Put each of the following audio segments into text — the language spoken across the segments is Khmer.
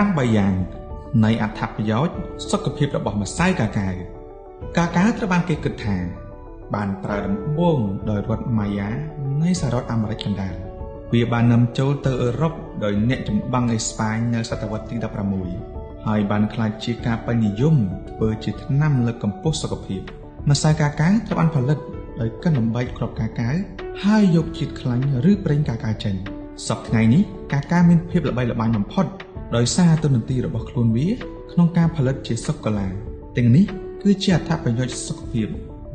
8 យ៉ាងនៃអត្ថប្រយោជន៍សុខភាពរបស់ម្សៅកាកាវកាកាវត្រូវបានគេគិតថាបានប្រើដំបូងដោយរដ្ឋម៉ាយ៉ានៃសហរដ្ឋអាមេរិកកណ្ដាលវាបាននាំចូលទៅអឺរ៉ុបដោយអ្នកចម្បាំងអេស្ប៉ាញនៅសតវត្សទី16ហើយបានក្លាយជាការពេញនិយមធ្វើជាថ្នាំលើកកម្ពស់សុខភាពម្សៅកាកាវត្រូវបានផលិតដោយកិនលំបែកគ្រាប់កាកាវហើយយកជាតិខ្លាញ់ឬប្រេងកាកាវចេញសប្តាហ៍ថ្ងៃនេះកាកាវមានភាពល្បីល្បាញបំផុតដោយសារទូនាទីរបស់ខ្លួនវាក្នុងការផលិតជាសូកូឡាទាំងនេះគឺជាអត្ថប្រយោជន៍សុខភាព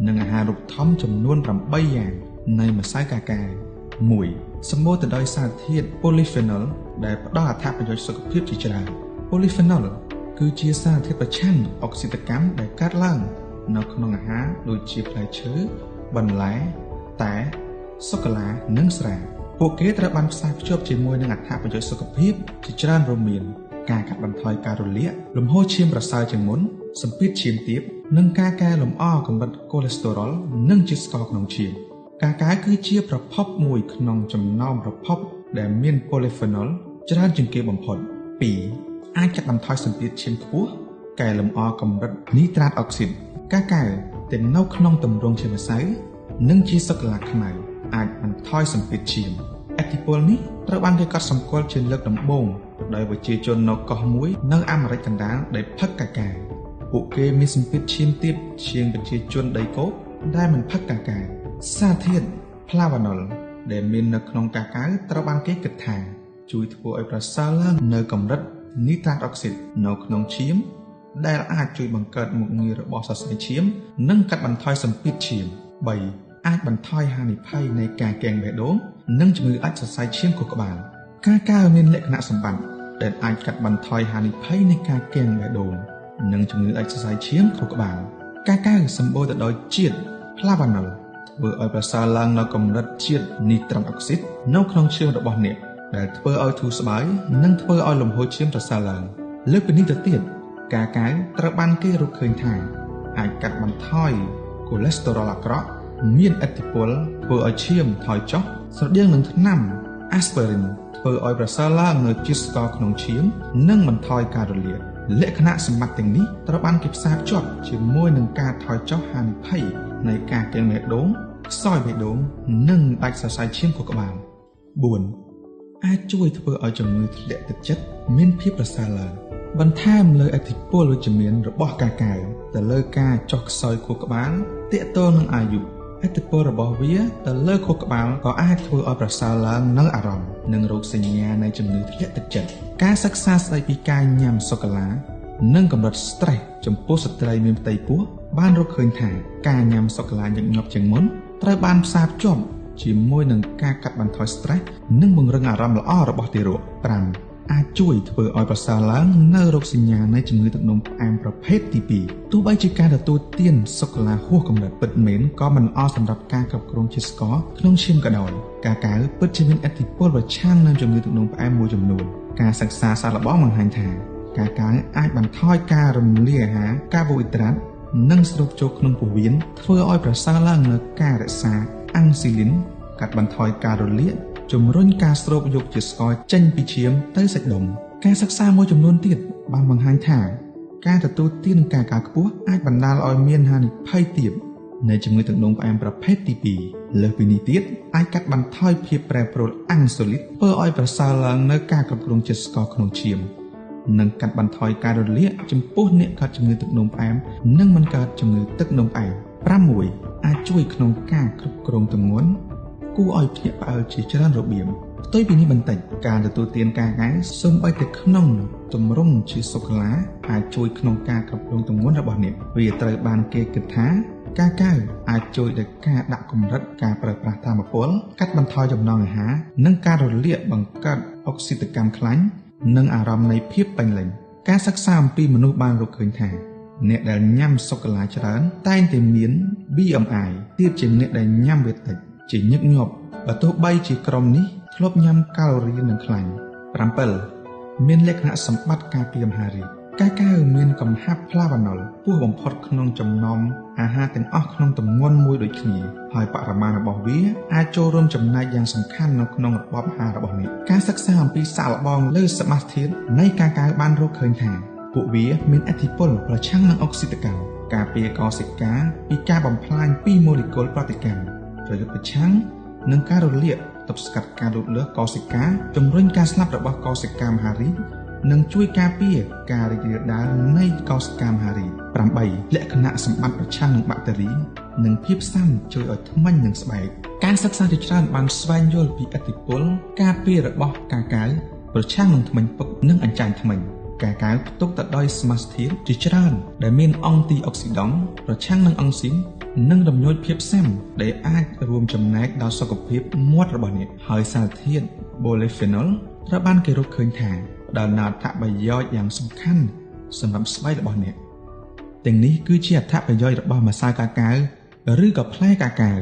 និងអាហារូបត្ថម្ភចំនួន8យ៉ាងនៃម្សៅកាកាវ 1. សម្បូរទៅដោយសារធាតុ polyphenol ដែលផ្ដល់អត្ថប្រយោជន៍សុខភាពជាច្រើន polyphenol គឺជាសារធាតុប្រឆាំងអុកស៊ីតកម្មដែលកើតឡើងនៅក្នុងអាហារដូចជាផ្លែឈើបន្លែតែសូកូឡានិងស្រាពួកគេត្រូវបានផ្សារភ្ជាប់ជាមួយនឹងអត្ថប្រយោជន៍សុខភាពជាច្រើនរួមមានការកាត់បន្ថយការរលាកលំហូរឈាមប្រសើរជាងមុនសម្ពាធឈាមទាបនិងការកែលម្អកម្រិតកូឡេស្តេរ៉ុលនិងជាតិស្ករក្នុងឈាមកាកាវគឺជាប្រភពមួយក្នុងចំណោមប្រភពដែលមាន polyphenol ច្រើនជាងគេបំផុត 2. អាចកាត់បន្ថយសម្ពាធឈាមខ្ពស់កែលម្អកម្រិតនីត្រាតអុកស៊ីតកាកាវទាំងនៅក្នុងទម្រង់ជាម្សៅនិងជាសូកូឡាខ្មៅអាចបន្ថយសម្ពាធឈាមឥទ្ធិពលនេះត្រូវបានគេកត់សម្គាល់ជាលើកដំបូងដោយប្រជាជននៅកោះមួយនៅអាមេរិកកណ្ដាលដែលផឹកកាកាវពួកគេមានសម្ពាធឈាមទាបជាងប្រជាជនដីគោកដែលមិនផឹកកាកាវសារធាតុ Flavanol ដែលមាននៅក្នុងកាកាវត្រូវបានគេគិតថាជួយធ្វើឲ្យប្រសើរឡើងនៅកម្រិតនីត្រាតអុកស៊ីតនៅក្នុងឈាមដែលអាចជួយបង្កើតមុខងាររបស់សរសៃឈាមនិងកាត់បន្ថយសម្ពាធឈាម 3. អាចបន្ថយហានិភ័យនៃការកេងបេះដូងនិងជំងឺអាចសរសៃឈាមខួរក្បាលកាកាវមានលក្ខណៈសម្បត្តិដែលអាចកាត់បន្ថយហានិភ័យនៃការកេងបេះដូងនិងជំងឺអាចសរសៃឈាមខួរក្បាលកាកាវសម្បូរទៅដោយជាតិ Flavanol ធ្វើឲ្យប្រសើរឡើងនៅកម្រិតជាតិនីត្រាតអុកស៊ីតនៅក្នុងឈាមរបស់អ្នកដែលធ្វើឲ្យធូរស្បើយនិងធ្វើឲ្យលំហូរឈាមប្រសើរឡើងលើសពីនេះទៅទៀតកាកាវត្រូវបានគេរកឃើញថាអាចកាត់បន្ថយកូឡេស្តេរ៉ុលអាក្រក់មានឥទ្ធិពលធ្វើឲ្យឈាមថយចុះស្រដៀងនឹងថ្នាំ Aspirin ធ្វើឲ្យប្រសើរឡើងនៅជាតិស្ករក្នុងឈាមនិងបន្ថយការរលាកលក្ខណៈសម្បត្តិទាំងនេះត្រូវបានគេផ្សារភ្ជាប់ជាមួយនឹងការថយចុះហានិភ័យនៃការកេងបេះដូងខ្សោយបេះដូងនិងដាច់សរសៃឈាមខួរក្បាល 4. អាចជួយធ្វើឲ្យជំងឺធ្លាក់ទឹកចិត្តមានភាពប្រសើរឡើងបន្ថែមលើឥទ្ធិពលវិជ្ជមានរបស់កាកាវទៅលើការចុះខ្សោយខួរក្បាលទាក់ទងនឹងអាយុឥទ្ធិពលរបស់វាទៅលើខួរក្បាលក៏អាចធ្វើឲ្យប្រសើរឡើងនៅអារម្មណ៍និងរោគសញ្ញានៃជំងឺធ្លាក់ទឹកចិត្តការសិក្សាស្តីពីការញ៉ាំសូកូឡានិងកម្រិត stress ចំពោះស្ត្រីមានផ្ទៃពោះបានរកឃើញថាការញ៉ាំសូកូឡាញឹកញាប់ជាងមុនត្រូវបានផ្សារភ្ជាប់ជាមួយនឹងការកាត់បន្ថយ stress និងបង្រឹងអារម្មណ៍ល្អរបស់ទារក 5. អាចជួយធ្វើឲ្យប្រសើរឡើងនៅរោគសញ្ញានៃជំងឺទឹកនោមផ្អែមប្រភេទទី2ទោះបីជាការទទួលទានសូកូឡាហួសកម្រិតពិតមែនក៏មិនល្អសម្រាប់ការគ្រប់គ្រងជាតិស្ករក្នុងឈាមក៏ដោយកាកាវពិតជាមានឥទ្ធិពលប្រឆាំងនឹងជំងឺទឹកនោមផ្អែមមួយចំនួនការសិក្សាសាកល្បងបង្ហាញថាកាកាវអាចបន្ថយការរំលាយអាហារកាបូអ៊ីដ្រាតនិងស្រូបចូលក្នុងពោះវៀនធ្វើឲ្យប្រសើរឡើងនូវការរក្សាអាំងស៊ីលីនកាត់បន្ថយការរលាកជំរុញការស្រូបយកជាតិស្ករចេញពីឈាមទៅសាច់ដុំការសិក្សាមួយចំនួនទៀតបានបង្ហាញថាការទទួលទានកាកាវខ្ពស់អាចបណ្ដាលឲ្យមានហានិភ័យទាបនៃជំងឺទឹកនោមផ្អែមប្រភេទទី2លើសពីនេះទៀតអាចកាត់បន្ថយភាពប្រែប្រួលអាំងស៊ូលីតធ្វើឲ្យប្រសើរឡើងនៅការគ្រប់គ្រងជាតិស្ករក្នុងឈាមនិងកាត់បន្ថយការរលាកចំពោះអ្នកកើតជំងឺទឹកនោមផ្អែមនិងមិនកើតជំងឺទឹកនោមផ្អែម 6. អាចជួយក្នុងការគ្រប់គ្រងទម្ងន់គួរឲ្យភ្ញាក់ផ្អើលជាច្រើនរបៀបផ្ទុយពីនេះបន្តិចការទទួលទានកាកាវសូម្បីតែក្នុងទម្រង់ជាសូកូឡាអាចជួយក្នុងការគ្រប់គ្រងទម្ងន់របស់អ្នកវាត្រូវបានគេគិតថាកាកាវអាចជួយដល់ការដាក់កម្រិតការប្រើប្រាស់ថាមពលកាត់បន្ថយចំណង់អាហារនិងការរលាកបង្កើតអុកស៊ីតកម្មខ្លាញ់និងអារម្មណ៍នៃភាពពេញលេញការសិក្សាអំពីមនុស្សបានរកឃើញថាអ្នកដែលញ៉ាំសូកូឡាច្រើនតែងតែមាន BMI ទាបជាងអ្នកដែលញ៉ាំវាតិចជាញឹកញាប់បើទោះបីជាក្រុមនេះធ្លាប់ញ៉ាំកាឡូរីនិងខ្លាញ់ 7. មានលក្ខណៈសម្បត្តិការពារមហារីក កាកាវមានកំហាប់ផ្លាវ៉ាណុលពោះបំផុតក្នុងចំណោមអាហារទាំងអស់ក្នុងទម្ងន់មួយដូចគ្នាហើយបរិមាណរបស់វាអាចចូលរួមចំណែកយ៉ាងសំខាន់នៅក្នុងរបបអាហាររបស់អ្នកការសិក្សាអំពីសាកល្បងលើសមាសធាតុនៃកាកាវបានរកឃើញថាពួកវាមានឥទ្ធិពលប្រឆាំងនឹងអុកស៊ីតកម្មការពារកោសិកាពីការបំផ្លាញពីម៉ូលេគុលប្រតិកម្មឬប្រឆាំងនឹងការរលាកទប់ស្កាត់ការលូតលាស់កោសិកាជំរុញការស្លាប់របស់កោសិកាមហារីកនិងជួយការពារការរីករាលដាលនៃកោសិកាមហារីក 8. លក្ខណៈសម្បត្តិប្រឆាំងនឹងបាក់តេរីនិងភាពស៊ាំជួយឲ្យធ្មេញនិងស្បែកការសិក្សាជាច្រើនបានស្វែងយល់ពីឥទ្ធិពលការពាររបស់កាកាវប្រឆាំងនឹងធ្មេញពុកនិងអញ្ចាញធ្មេញកាកាវផ្ទុកទៅដោយសមាសធាតុជាច្រើនដែលមានអង់ទីអុកស៊ីដង់ប្រឆាំងនឹងអង់ស៊ីននិងរំញោចភាពស៊ាំដែលអាចរួមចំណែកដល់សុខភាពមាត់របស់អ្នកហើយសារធាតុ polyphenol ត្រូវបានគេរកឃើញថាផ្ដល់នូវអត្ថប្រយោជន៍យ៉ាងសំខាន់សម្រាប់ស្បែករបស់អ្នកទាំងនេះគឺជាអត្ថប្រយោជន៍របស់ម្សៅកាកាវឬក៏ផ្លែកាកាវ